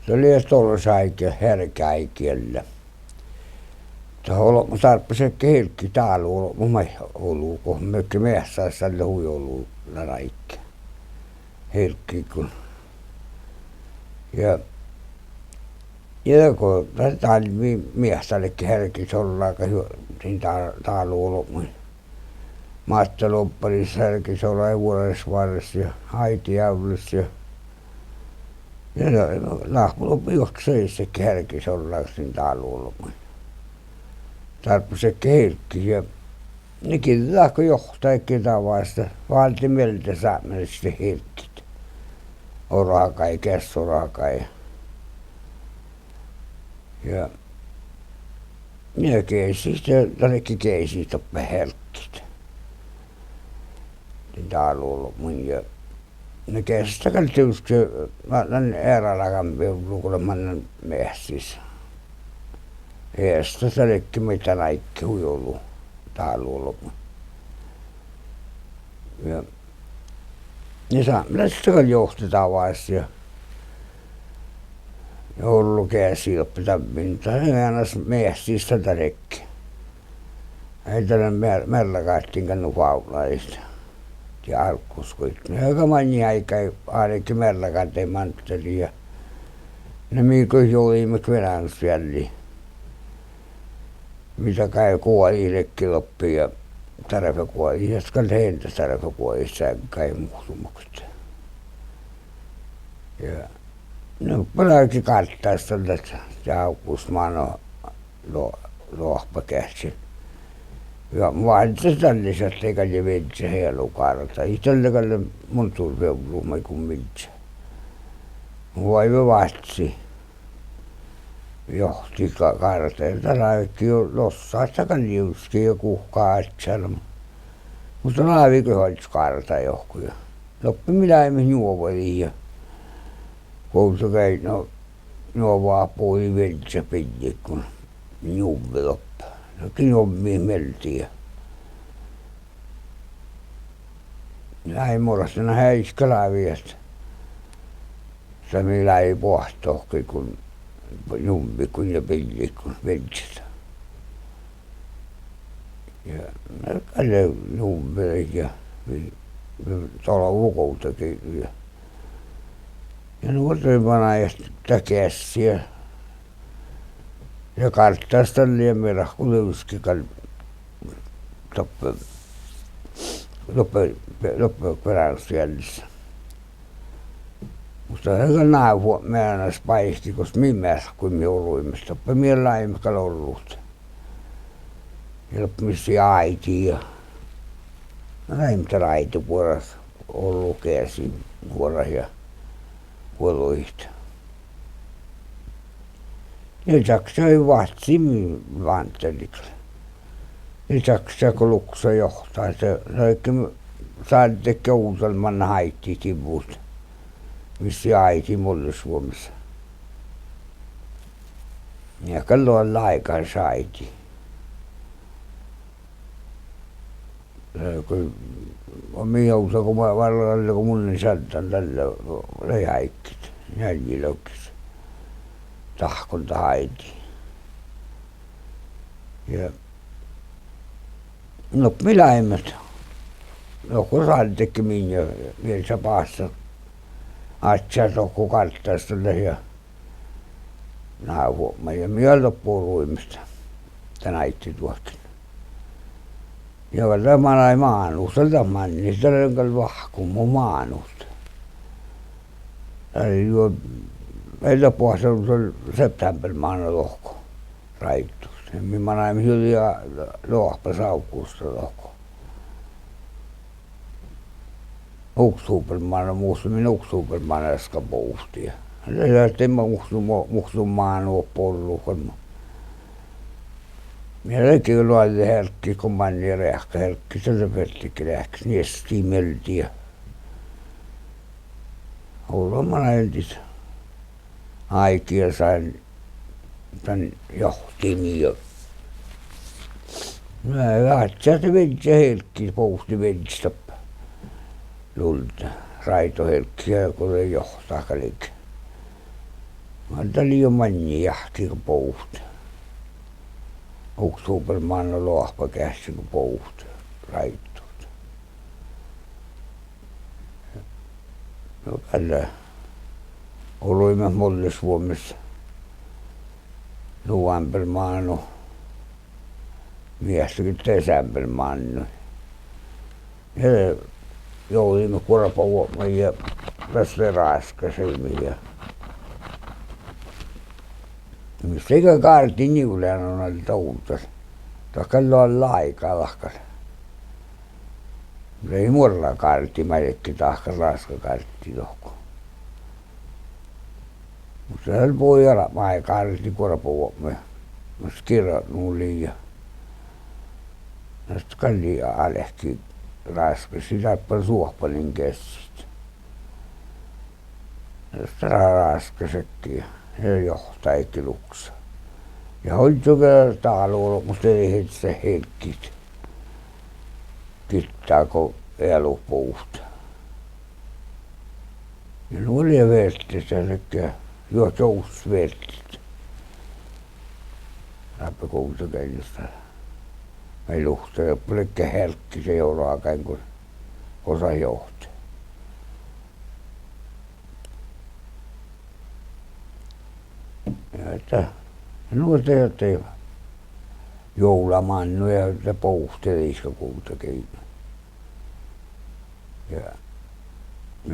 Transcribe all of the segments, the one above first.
Se oli tollasaikia härkäikiellä. Tuolla tarppasen kehilkki täällä mun ollut, kun mökki miessä sille huijolu raikki. Hilkki kun. Ja kun täällä mieställekin härkis olla aika siinä täällä ollut. Matta lopparissa härkis olla ja vuodesvarressa ja haitiäylyssä ja lahpuloppu juokseissakin härkis olla siinä täällä ollut. Tarppasen kehilkki ja nekin tahko johtajakin tavasta. Valti mieltä saamisesti hilkkit. Orakai, kessorakai. Ja minä keisistä, tällekin keisistä oppe helkkit. Täällä ollut mun ja ne keisistä kalti usko, mä olen erälakampi lukulemannan mehsissä. Eestä tällekin mitä näikki huijolu täällä ollut. Ja ne saamelaisista johtetaan vaiheessa ja joulukäsi oppi tappinta. He annas miehsistä tällekin. Ei tällä merla kaattiin kannu paulaista. Ja alkuskuit. Ne aika mani aika ainakin merla kaattiin mantteli ja ne miikö joimme kvenäns jälli. Mitä kai kuoliillekin loppi ja tarve kuoli. Ja skal heintä tarve kuoli kai muhtumukset. Ja no palautti kattaa sitä, että Jaakkusmaano lohpa käsin. Ja vaaditse tällaiset eikä ne vitsi heilukaarta. Itsellekalle mun turveuluuma kuin vitsi. Vaiva vatsi. Johti kaarteelta laikki jo lossaastakaan liuski ja kuhkaa etsäällä. Mutta laavikö hoits kaarta johkuja. Loppi mitä emme juoveliin ja koulussa käy juovaa puoli viltsä piddi kun juuvi loppa. Jokin juovii meltiin. Näin morastena häiskalaavi, että se millä ei pohtohki kun juuvi kun ja piddi kun viltsätä. Ja kalle juuvi ja tuolla ukoutakin. Ja nuorempana ja käsiä. Ja karttaista liemmerä, kun löyski loppe peränsjäljissä. Mutta eikä näy määräs paihti, koska minä kuin minä oluimme. Loppe minä laimekal ollut. Ja loppimisi äiti ja laimta raitu puoras ollut käsi puoras ja kuuluihta. Lisäksi ei vahtsi vantelikle. Lisäksi kun luksa johtaa, se saadi tekee uudelman haitti kivut, missä äiti mulle Suomessa. Ja kalloin laikaan saiti. Kun on miausa, kun mä varralla, kun mun niin sattan tällä leihäikkit, jäljilökis. Tahkonta haiti. Ja no miläimet. No kun saadi teki minä vielä paassa. Atsia tokku karttaista ja nää huomaa. Ja minä loppuun ruimista. Tän aitti tuokin. Ja tämä ei maanut. Tältä manni. Tältä on kyllä vahkun mun maanut. Eli juo. Meillä puolessa on september maana lohko raittu. Minä näin hyviä lohpa saukkuusta lohko. Oktobermaana muusta minä oktobermaana äsken puhuttiin. Se lähti muhsun maanua polluun. Minä leikin luolle herkki, kun manni rähkä herkki. Se löpettikin rähkäsi. Niestiin meltiin. Ollaan entis. Aikia sain tän johtini ja mä vaatsaat viltsä helkki puhti viltstä lulta raito helkki ja kun ei johtaa kalik. Mä liian manni jahti kun pouht. Oktobermaanu lohpa käsi kun pouht. Raittuut. No tällä olimme Mollisvuomissa Novembermaanu. Miestäkin desembermaanu. Ja joudimme Korpavuomaan ja tästä Raaskasemme ja mistä eikä kaarti niulean on oli toutas. Takalla on laika lahkas. Ei mulla kaarti mädekki tahka raskakaarti tohko. Mutta se oli pojalla mai kaarti Korpavuomaan. Mä skirannut liian. Näistä kallia alehki raskas. Sitä suohpanin kessit. Näistä raskasetkin. Se johtaikki luksa. Ja hoitsukaa taaluolla, mutta ei heti se heikkit. Kittaako elupuusta. Ja nuolia verttis ja sekä juo jousverttit. Läppäkuuta kenjusta. Ei luhta ja pelkkä herkki se joulaakaan kun osa johti. Ja että nuorta jottei Juovlamánu ja se pouhteli iskakuutakin. Ja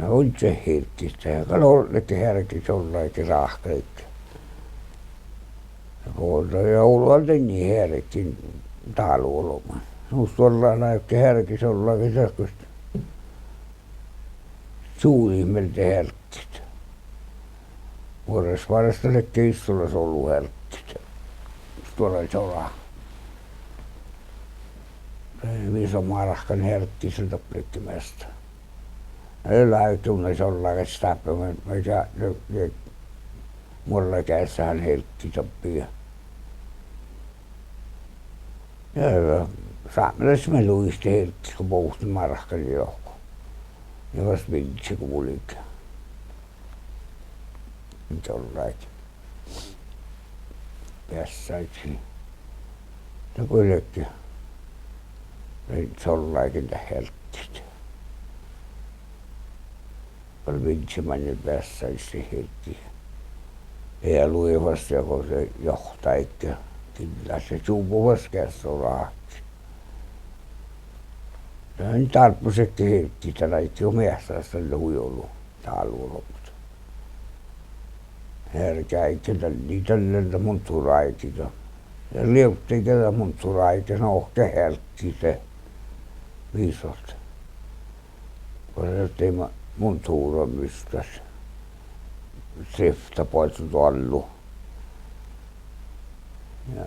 on se hirkkistä ja kalollekin härkis ollaikin rahkeikki. Ja puolta joulualta niin härkkin taaluolomaan. Musta ollaan näytti härkis ollaikin sähköstä. Suuihmeltä härkkistä. Vuoresvarasta lekki istulas ollut härkkistä. Tuolla oli sola. Viso marahkan härkkiseltä plikkimästä. Ei läytunne sollakin stappamään. Mulla kässähän herkki sopii. Ja saamelaisessa me luisti herkki, kun pouhti marahkan johku. Ja vasta vintsi kuulikin. Nyt ollakin. Päässäiksi. Ja kuitenkin. Se ollakin tä herkkistä. Kun vintsi meni päässäiksi herkki. Ja luivassa, kun se johtaikki. Kyllä se suupuvassa kässä rahti. Ja niin tarppusekin herkki, että näitti on miehsässä huijolu taaluollut. Härkäikki tällä mun turaikita. Ja liutti ketä mun turaikki, no ohke herkki se viisot. Kun se ettei mun tuura mystäs. Sifta pois tuollu. Ja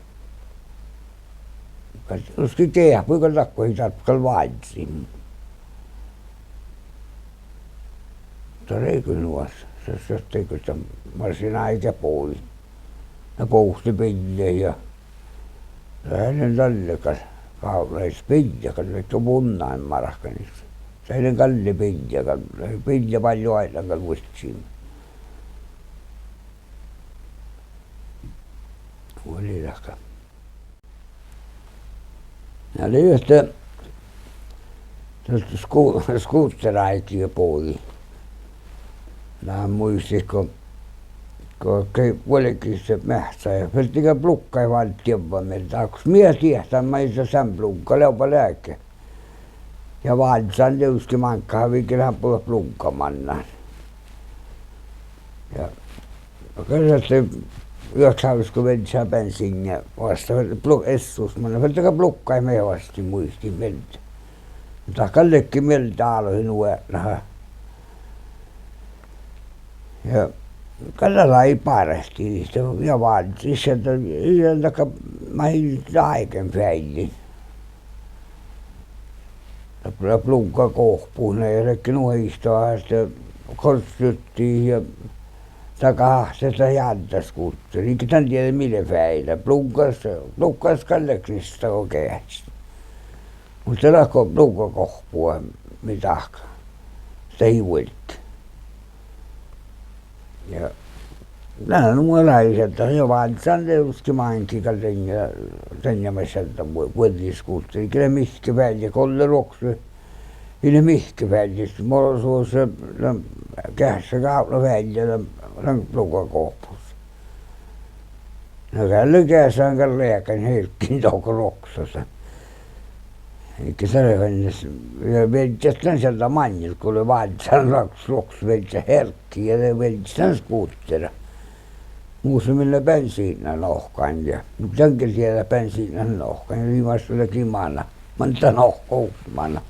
joskin kehpui, kun takkoi tarppikal vaitsin. Mutta reikö nuos. Se jottei sitä marsin aika pois. Ja pouhti pilleen ja hänen tallekas kaulais piljakan, että on munnain marahkanissa. Se hänen kalli piljakan, pilja paljon ailankan vuotsiin. Oli lahka. Ja oli yhtä skuutteraikio pois. Nämä muisti, kun olikin se mähtsä ja peltikä plukka ei valttiin vaan meiltä. Onko mies tietää, mä ei sen plukka, leupa lääke. Ja valtsan löyski mankkaa, viikellähän puhua plukkamannaan. Ja kyllä se 90 bensiiniä vasta essus, mä peltikä plukka ei me vasti muisti meiltä. Mutta kallekin meiltä aloihin uudella. Ja kallalla ei parehti niistä ja valtsi sieltä yhden takaa mä hiljaa aiken päin. Ja plunka kohpuun ja sekin nuhistaa sitten korsyttiin ja takahahtesta jäntäs kutsui. Niin tän tiedä mille päillä. Plunkas kalleksista kun kehästi. Mutta se lakko plunka kohpua mitahka. Sitä hiuilti. Ja Nämä nuo läiset, ja vaatsan teuski mainki tänne mäseltä vuodiskuutti. Kyllä mihki välja, kolle roksu. Ile mihki välja, mulla suossa kässä kaula välja, lukakoppus. No källe käsään kan rääkän helkkin toko roksassa. Eikä se vennes, ja vedjästän sieltä manjil, kun oli vaatsan roksu vedjä herkki, ja ne vedjästän skuuttera. Muussa millä bensiinan lohkaan ja tänkin siellä bensiinan lohkaan ja viimeisellä kimana. Manta lohkoutmana.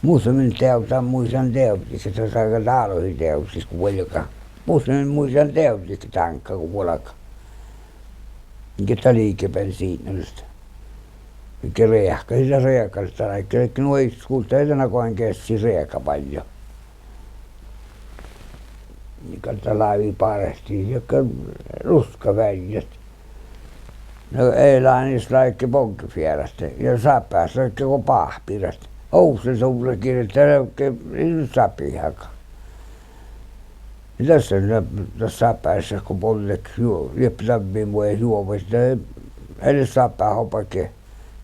Muussa millä teotaan muistan teotis, että se aika taaloihin teotis kuin velka. Muussa millä muistan teotis tankka kuin velka. Mikä liike bensiinallista. Mikä reakka, sitä reakasta. Eikä nuo iskuutta ei tänä koen kessi reakka paljon. Mikä laivi paresti, joka ruska väljät. No ei lainis laikki ponkifierästä ja säpäässä kun pahpirästä. Ousse sulle kirjoittaa säpihäkä. Ja tässä säpäässä kun polleks jepsämmin mua ei juovasta. Edes säpää hopake.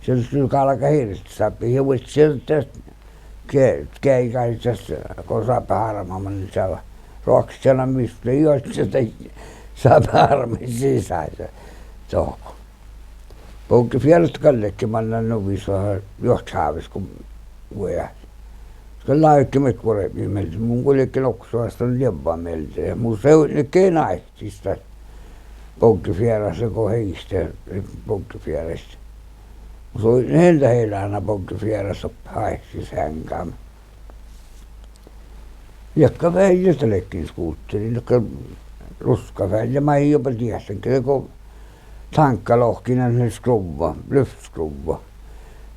Se syy kalka hirveästi säpiä. Ja voit sieltä keikäisessä kun säpää harmaamaan niin saa. Roksana mistä joista saa harmin sisäistä tohko. Poukki fierästä kallekin mannan nuvis vähän johtaavis kun vuoja. Se laikki me koremmin meiltä. Mun kuljekin oksuasta lievaa meiltä. Ja mun seurikki naistista. Poukki fierästä kun heistä poukki fierästä. Mun soin heiltä heilänä poukki fierästä haissis hänkään. Jekka väijätelekin skuutteri, joka ruska väijä. Mä ei jopa tiedä, kun tankkalohkinen se skruva, lyftskruva.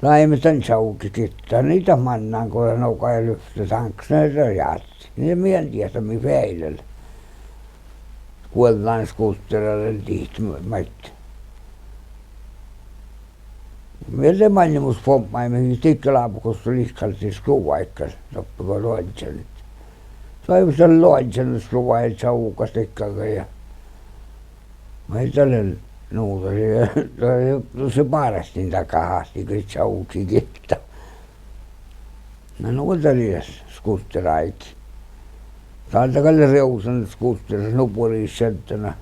Laimetan sauki kittaa, niitä mannaan, kun on nouka ja lyftä tanks, ne rajatsi. Niitä mien tiedä, mi väilällä. Kuollaan skuutteralle tihtmäitä. Meillä mannimus pomppaimme, tikkalaapukossa liskalti skruvaikkas, toppiko loitselit. Sai sen loitsen skruva, et saukas tikkaga ja mä ei tälle nuuta se parastin takahasti, kun sauki kitta. Mä nuuta liias skuutteraiki. Täältä reusan skuuttera nupuriin senttänä.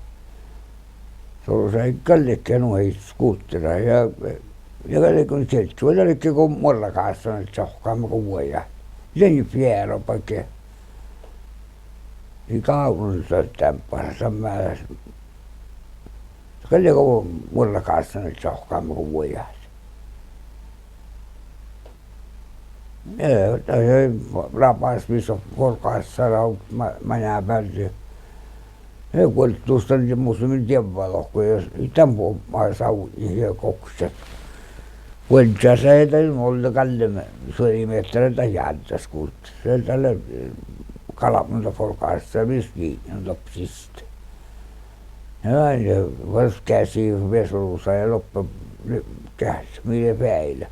Se on se kallekin nuohi skuuttera ja kalle kun seltsuva tällekki kun morrakaassa nyt sohkaamme kun vuoja. Sen fiero pakke. Ei kaunun tämppärä määrä. Kalle kun morrakaassa nyt sohkaamme kun vuoja. Joo, se rapas missä korkaassa raut manää päälle. Se kuoltuusta niitä muslimin tienvalohko ja itän pomppaa sauti ja kokset. Kuoltsa se ei täytyy olla kalle suorimeettereitä jäätäs kuulta. Se on tälle kalamunta korkaassa miski on topsista. Ja aina vas käsi vesurussa ja loppu käsi mille päillä.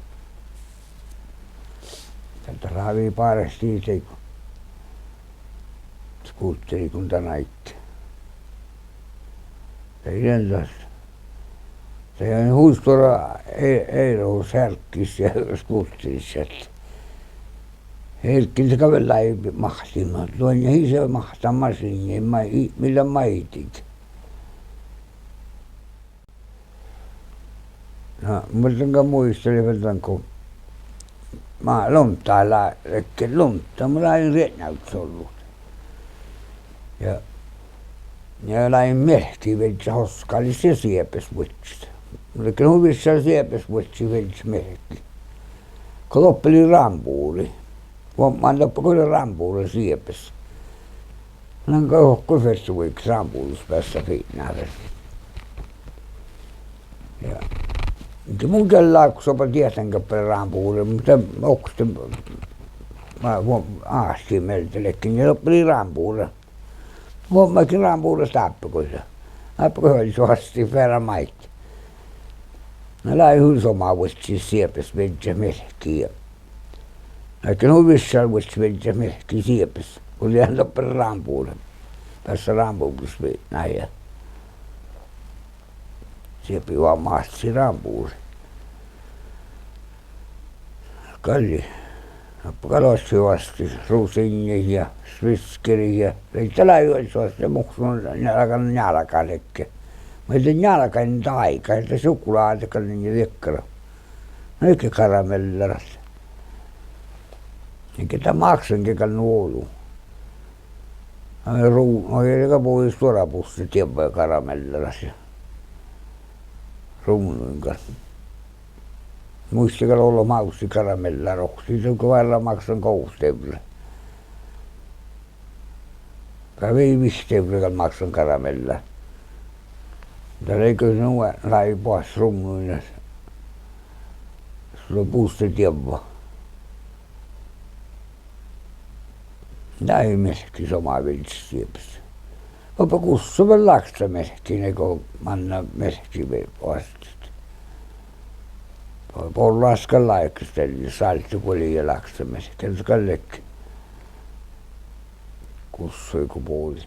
Tältä raavii paresti itse kun skuutteri kun tänäitte. Ei entäs. Se on huustora Eero särkkis ja skuutterissa. Herkkin se kävellä ei mahtimaan. Tuon ja hiise mahtamasiin, millä maitit. No, mutta muistelin, kun mä luntailla rekki lunta, mulla ei rennäyts ollut. Ja läin mehki vedessä hoskallis ja siepes vuotsista. Mutta huvissa siepes vuotsi vedessä mehki. Kun loppeli rampuuli. Mä loppu kun rampuuli siepes. Mä olen kohko fessuiksi rampuulus päässä fiinnaaressa. Ja muuten laaksopa tietänkö rampuuli, mutta okste mä aastiin meltelekin ja loppeli rampuuli. Huomakin rampuudesta appakoissa. Appakoissa oli suhasti verran maitti. Mä lähdin hylsomaan vuotsi siepes vedessä mehkiä. Eikä huvissa vuotsi vedessä mehkiä siepes, kun liian loppeli rampuudesta. Tässä rampuudessa näin. Siepi vaan maasti rampuusi. Kalli. Kalossi vasti rusingi ja sviskeri ja tällä yössä se muksun nälkan lekke. Mä tein nälkan taika, että suklaata niin liekkara. No eikä karamellerat. Eikä tämä maksankin nuolu. No eikä pois tuorapussi tiedä karamelleras ja ruunuin kanssa. Muistikalla olla maussi karamella rohsi, se kun vailla maksan 6 euroa. Kävi 5 euroa maksan karamella. Mutta eikö sinua lai pois ruunuin, sulla on puusti tiedä. Näin mehki sama viltsi siepessä. Opa kussuven laksta mehki, ne kun manna mehki vasti. Pol laskan laikasteli, saltti poli ja laksa mehki, kallekin. Kussui kun puoli.